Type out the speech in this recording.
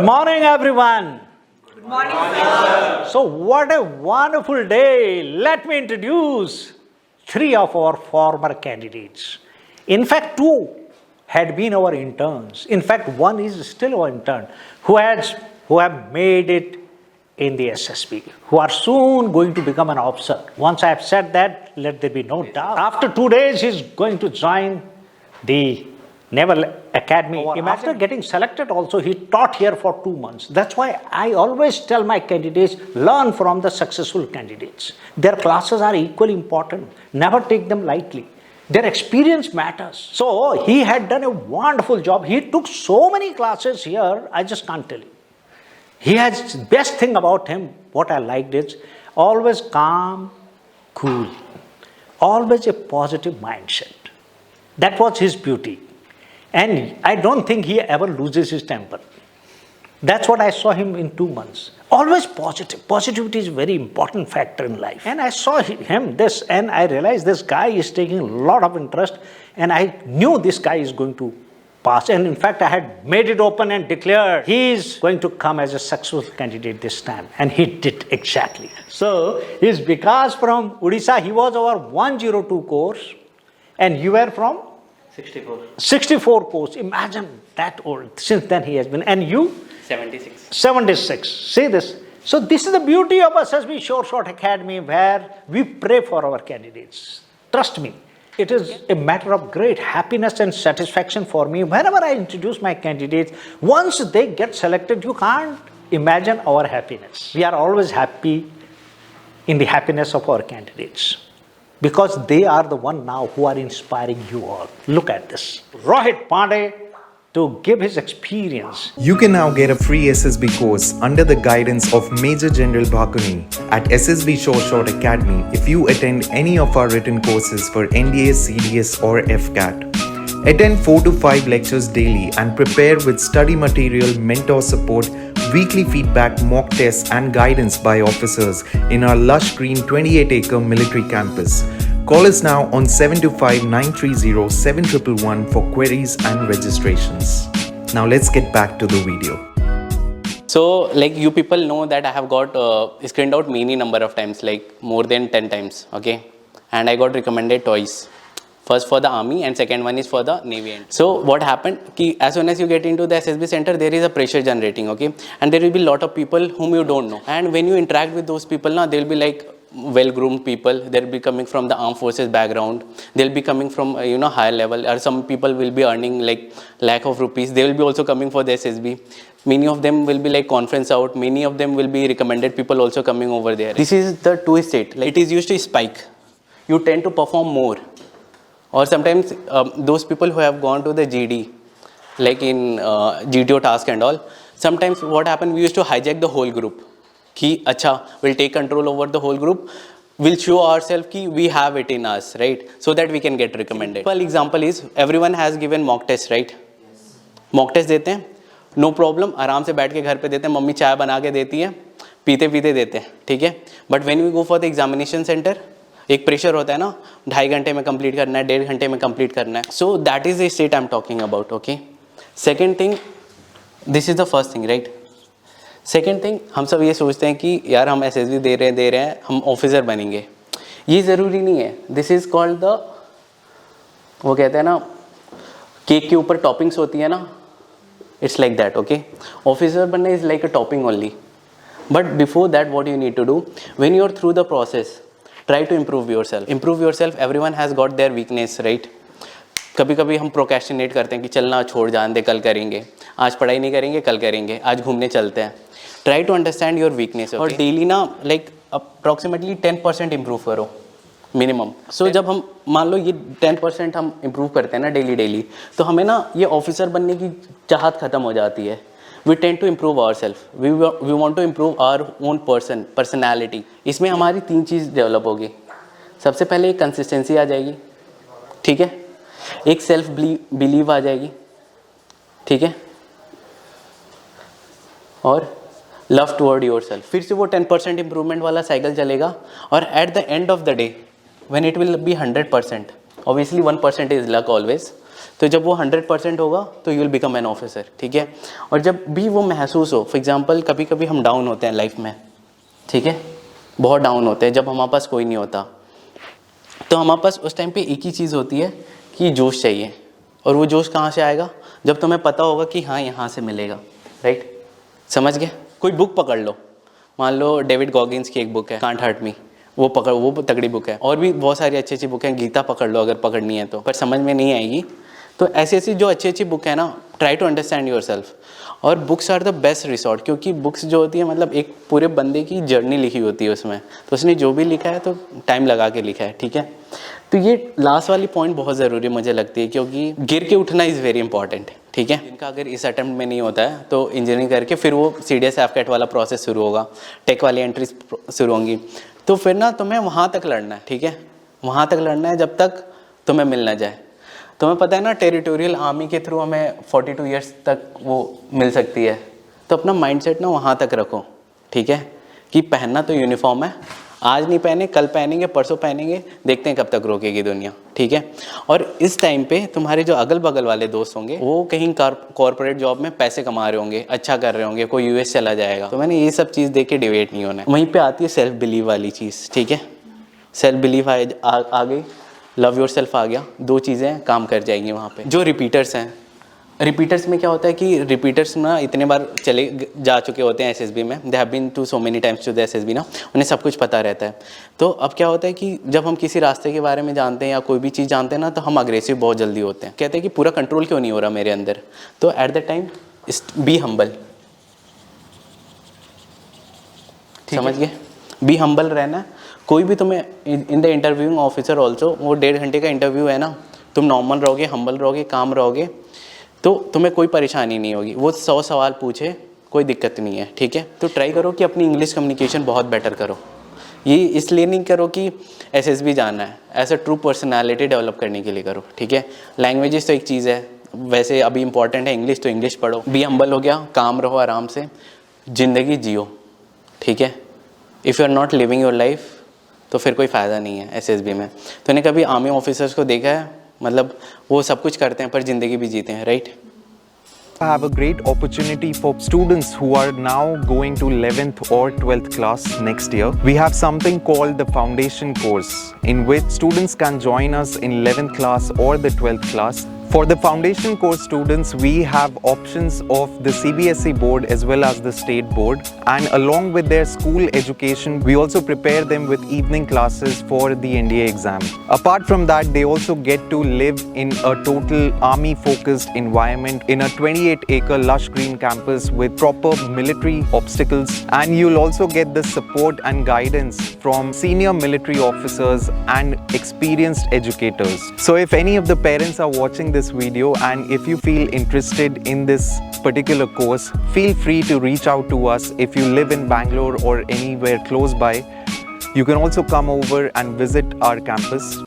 Morning, everyone. Good morning, sir. So, what a wonderful day. Let me introduce three of our former candidates. In fact, two had been our interns. In fact, one is still our intern who have made it in the SSB, who are soon going to become an officer. Once I have said that, let there be no doubt. After 2 days, he's going to join the Naval Academy. After getting selected also, he taught here for 2 months. That's why I always tell my candidates, learn from the successful candidates. Their classes are equally important. Never take them lightly. Their experience matters. So he had done a wonderful job. He took so many classes here, I just can't tell you. He has, best thing about him, what I liked is, always calm, cool, always a positive mindset. That was his beauty. And I don't think he ever loses his temper. That's what I saw him in 2 months. Always positive. Positivity is a very important factor in life. And I saw him this, and I realized this guy is taking a lot of interest, and I knew this guy is going to pass. And in fact, I had made it open and declared he is going to come as a successful candidate this time. And he did exactly. So, he's Vikas from Odisha. He was our 102 course. And you were from? 64 course. Imagine that old. Since then he has been. And you? 76. See this. So this is the beauty of SSB Sure Shot Academy, where we pray for our candidates. Trust me. It is a matter of great happiness and satisfaction for me. Whenever I introduce my candidates, once they get selected, you can't imagine our happiness. We are always happy in the happiness of our candidates, because they are the one now who are inspiring you all. Look at this. Rohit Pandey to give his experience. You can now get a free SSB course under the guidance of Major General Bhakuni at SSB Sure Shot Academy if you attend any of our written courses for NDS, CDS or FCAT. Attend 4 to 5 lectures daily and prepare with study material, mentor support, weekly feedback, mock tests and guidance by officers in our lush green 28-acre military campus. Call us now on 725-930-7111 for queries and registrations. Now let's get back to the video. So like you people know that I have got screened out many number of times, like more than 10 times, okay? And I got recommended twice. First for the army and second one is for the navy. So what happened, as soon as you get into the SSB center, there is a pressure generating, okay? And there will be a lot of people whom you don't know. And when you interact with those people, now they will be like well-groomed people. They'll be coming from the armed forces background. They'll be coming from, higher level. Or some people will be earning like lakh of rupees. They will be also coming for the SSB. Many of them will be like conference out. Many of them will be recommended people also coming over there. This is the two state. Like it is used to spike. You tend to perform more. Or sometimes those people who have gone to the GD, like in GTO task and all, sometimes what happened, we used to hijack the whole group. Ki, acha, we'll take control over the whole group. We'll show ourselves ki we have it in us, right? So that we can get recommended. Simple example is, everyone has given mock test, right? Yes. Mock test देते हैं, no problem, आराम से बैठ के घर पे देते हैं, मम्मी चाय बना के देती है, पीते पीते देते हैं, ठीक है? But when we go for the examination center, एक प्रेशर होता है ना, 2.5 घंटे में कंप्लीट करना है, 1.5 घंटे में कंप्लीट करना है. So that is the state I'm talking about, okay? Second thing, this is the first thing, right? Second thing, हम सब ये सोचते हैं कि यार हम SSB दे रहे हैं, हम ऑफिसर बनेंगे. ये ज़रूरी नहीं है. दिस इज़ कॉल्ड द, वो कहते हैं ना, केक के ऊपर टॉपिंग्स होती है ना, it's like that, okay? Officer बनना is like a topping only. But before that what you need to do, when you are through the process, try to improve yourself. Improve yourself. Everyone has got their weakness, right? कभी कभी हम procrastinate करते हैं कि चलना छोड़ जान दे, कल करेंगे, आज पढ़ाई नहीं करेंगे, कल करेंगे, आज घूमने चलते हैं. Try to understand your weakness और डेली ना लाइक अप्रॉक्सीमेटली 10% इम्प्रूव करो मिनिमम. सो जब हम मान लो ये 10% हम इम्प्रूव करते हैं ना डेली, तो हमें ना ये ऑफिसर बनने की चाहत ख़त्म हो जाती है. We tend to improve our self. We want to improve our own personality. इसमें हमारी 3 चीज़ डेवलप होगी. सबसे पहले एक कंसिस्टेंसी आ जाएगी, ठीक है? एक सेल्फ बिलीव आ जाएगी, ठीक है? और लव टुवर्ड योर सेल्फ. फिर से वो 10% इम्प्रूवमेंट वाला साइकिल चलेगा और at the end of the day when it will be 100%, obviously 1% is luck always, तो जब वो 100% होगा तो you will become an officer, ठीक है। और जब भी वो महसूस हो, फॉर एग्जांपल कभी कभी हम डाउन होते हैं लाइफ में, ठीक है, बहुत डाउन होते हैं, जब हमारे पास कोई नहीं होता, तो हमारे पास उस टाइम पे एक ही चीज़ होती है कि जोश चाहिए। और वो जोश कहाँ से आएगा? जब तुम्हें पता होगा कि हाँ यहाँ से मिलेगा, राइट, समझ गए। कोई बुक पकड़ लो, मान लो डेविड गॉगिन्स की एक बुक है कांट हर्ट मी, वो पकड़, वो तगड़ी बुक है। और भी बहुत सारी अच्छी अच्छी बुक हैं, गीता पकड़ लो अगर पकड़नी है तो, पर समझ में नहीं आएगी। तो ऐसी ऐसी जो अच्छी अच्छी बुक है ना, try to understand yourself. और books are the best resort, क्योंकि बुक्स जो होती है मतलब एक पूरे बंदे की जर्नी लिखी होती है उसमें, तो उसने जो भी लिखा है तो टाइम लगा के लिखा है, ठीक है। तो ये लास्ट वाली पॉइंट बहुत ज़रूरी मुझे लगती है, क्योंकि गिर के उठना इज़ वेरी इंपॉर्टेंट, ठीक है। इनका अगर इस अटेम्प्ट में नहीं होता है तो इंजीनियरिंग करके फिर वो CDS FCAT वाला प्रोसेस शुरू होगा, टेक वाली एंट्रीज शुरू होंगी, तो फिर ना तुम्हें वहाँ तक लड़ना है, ठीक है, वहाँ तक लड़ना है जब तक तुम्हें मिल ना जाए। तुम्हें पता है ना टेरिटोरियल आर्मी के थ्रू हमें 42 ईयर्स तक वो मिल सकती है, तो अपना माइंडसेट ना वहाँ तक रखो, ठीक है, कि पहनना तो यूनिफॉर्म है, आज नहीं पहने कल पहनेंगे परसों पहनेंगे, देखते हैं कब तक रोकेगी दुनिया, ठीक है। और इस टाइम पे तुम्हारे जो अगल बगल वाले दोस्त होंगे वो कहीं कॉर्पोरेट जॉब में पैसे कमा रहे होंगे, अच्छा कर रहे होंगे, कोई US चला जाएगा, तो मैंने ये सब चीज़ देख के डिवेट नहीं होना है। वहीं पे आती है सेल्फ बिलीव वाली चीज़, ठीक है। सेल्फ बिलीव आ गई, लव योर सेल्फ आ गया, दो चीज़ें काम कर जाएंगी वहाँ पे। जो रिपीटर्स हैं, रिपीटर्स में क्या होता है कि रिपीटर्स ना इतने बार चले जा चुके होते हैं SSB में, they have been to so many times to the SSB ना, उन्हें सब कुछ पता रहता है। तो अब क्या होता है कि जब हम किसी रास्ते के बारे में जानते हैं या कोई भी चीज़ जानते हैं ना, तो हम अग्रेसिव बहुत जल्दी होते हैं, कहते हैं कि पूरा कंट्रोल क्यों नहीं हो रहा मेरे अंदर। तो at the time be humble, समझ गए, बी हम्बल रहना। कोई भी तुम्हें in the interviewing officer also, वो 1.5 घंटे का इंटरव्यू है ना, तुम नॉर्मल रहोगे, हम्बल रहोगे, काम रहोगे, तो तुम्हें कोई परेशानी नहीं होगी। वो 100 सवाल पूछे, कोई दिक्कत नहीं है, ठीक है। तो ट्राई करो कि अपनी इंग्लिश कम्युनिकेशन बहुत बेटर करो। ये इसलिए नहीं करो कि SSB जाना है, ऐसा ट्रू पर्सनालिटी डेवलप करने के लिए करो, ठीक है। लैंग्वेजेस तो एक चीज़ है, वैसे अभी इंपॉर्टेंट है इंग्लिश, तो इंग्लिश पढ़ो। बी हम्बल हो गया, काम रहो आराम से, ज़िंदगी जियो, ठीक है। If you are not living your life तो फिर कोई फ़ायदा नहीं है SSB में। तो ने कभी आर्मी ऑफिसर्स को देखा है, मतलब वो सब कुछ करते हैं पर ज़िंदगी भी जीते हैं, right. I have a great opportunity for students who are now going to 11th or 12th class next year. We have something called the foundation course, in which students can join us in 11th class or the 12th class. For the foundation course students, we have options of the CBSE board as well as the state board, and along with their school education, we also prepare them with evening classes for the NDA exam. Apart from that, they also get to live in a total army focused environment in a 28-acre lush green campus with proper military obstacles, and you'll also get the support and guidance from senior military officers and experienced educators. So if any of the parents are watching this video and if you feel interested in this particular course, feel free to reach out to us. If you live in Bangalore or anywhere close by, you can also come over and visit our campus.